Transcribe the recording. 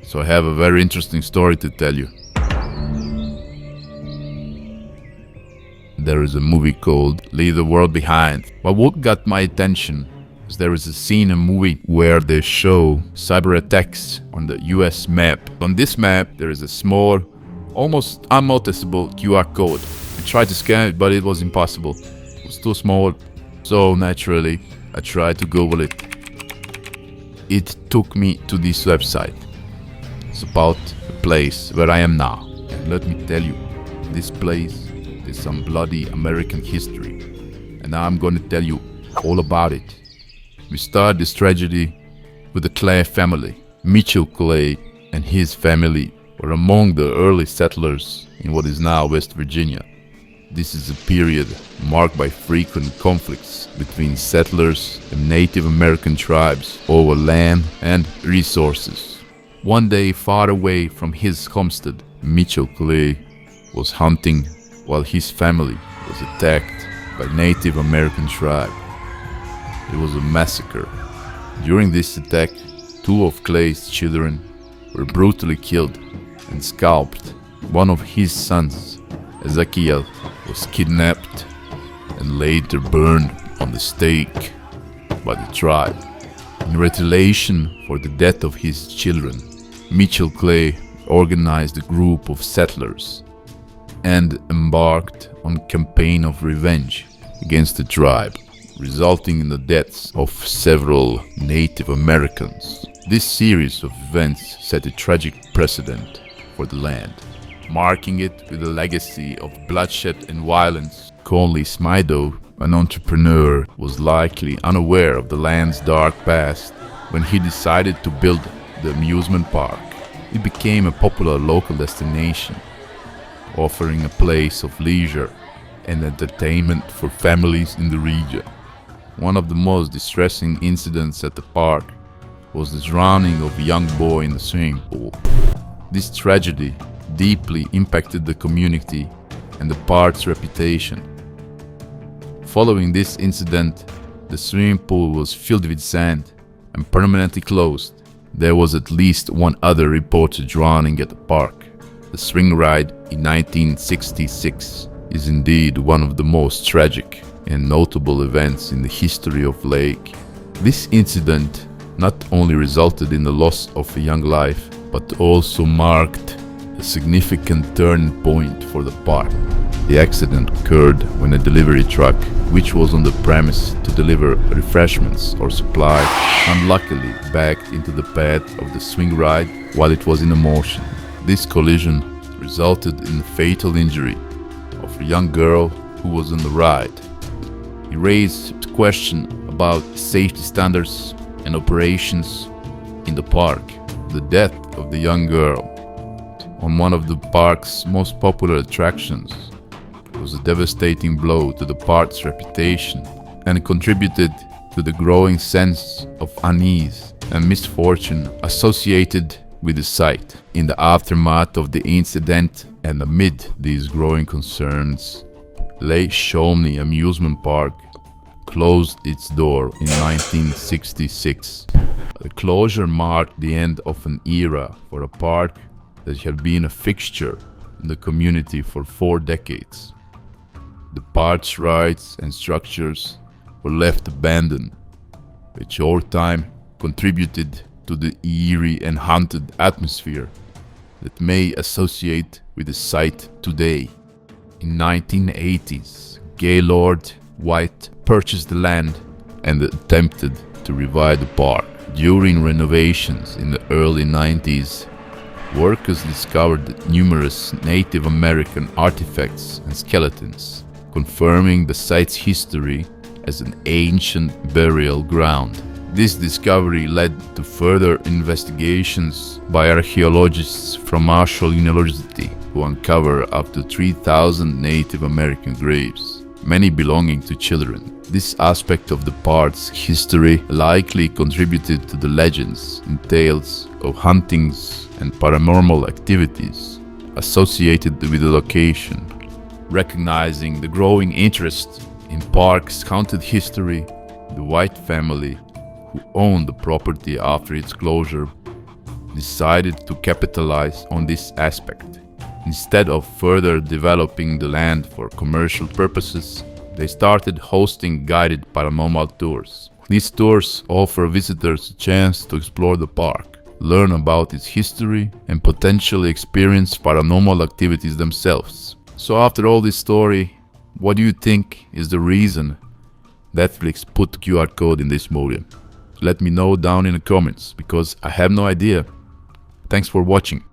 So I have a very interesting story to tell you. There is a movie called Leave the World Behind. But what got my attention is there is a scene in a movie where they show cyber attacks on the US map. On this map, there is a small, almost unnoticeable QR code. I tried to scan it, but it was impossible. It was too small. So naturally, I tried to Google it. It took me to this website. It's about the place where I am now. And let me tell you, this place is some bloody American history. And now I'm gonna tell you all about it. We start this tragedy with the Clay family. Mitchell Clay and his family were among the early settlers in what is now West Virginia. This is a period marked by frequent conflicts between settlers and Native American tribes over land and resources. One day, far away from his homestead, Mitchell Clay was hunting while his family was attacked by Native American tribe. It was a massacre. During this attack, 2 of Clay's children were brutally killed and scalped. One of his sons, Ezekiel, was kidnapped and later burned on the stake by the tribe. In retaliation for the death of his children, Mitchell Clay organized a group of settlers and embarked on a campaign of revenge against the tribe, resulting in the deaths of several Native Americans. This series of events set a tragic precedent for the land, marking it with a legacy of bloodshed and violence. Conley Smidow, an entrepreneur, was likely unaware of the land's dark past when he decided to build the Amusement Park. It became a popular local destination, offering a place of leisure and entertainment for families in the region. One of the most distressing incidents at the park was the drowning of a young boy in the swimming pool. This tragedy deeply impacted the community and the park's reputation. Following this incident, the swimming pool was filled with sand and permanently closed. There was at least one other reported drowning at the park. The swing ride in 1966 is indeed one of the most tragic and notable events in the history of the lake. This incident not only resulted in the loss of a young life, but also marked a significant turning point for the park. The accident occurred when a delivery truck, which was on the premise to deliver refreshments or supplies, unluckily backed into the path of the swing ride while it was in motion. This collision resulted in the fatal injury of a young girl who was on the ride. It raised question about safety standards and operations in the park. The death of the young girl on one of the park's most popular attractions was a devastating blow to the park's reputation and contributed to the growing sense of unease and misfortune associated with the site. In the aftermath of the incident and amid these growing concerns, Lake Shawnee Amusement Park closed its door in 1966. The closure marked the end of an era for a park that had been a fixture in the community for 4 decades. The park's rides and structures were left abandoned, which over time contributed to the eerie and haunted atmosphere that may associate with the site today. In 1980s, Gaylord White purchased the land and attempted to revive the park. During renovations in the early 90s, workers discovered numerous Native American artifacts and skeletons, confirming the site's history as an ancient burial ground. This discovery led to further investigations by archaeologists from Marshall University, who uncovered up to 3,000 Native American graves, many belonging to children. This aspect of the park's history likely contributed to the legends and tales of hauntings and paranormal activities associated with the location. Recognizing the growing interest in park's haunted history, the White family, who owned the property after its closure, decided to capitalize on this aspect. Instead of further developing the land for commercial purposes, they started hosting guided paranormal tours. These tours offer visitors a chance to explore the park, learn about its history, and potentially experience paranormal activities themselves. So after all this story, what do you think is the reason Netflix put the QR code in this movie? Let me know down in the comments, because I have no idea. Thanks for watching.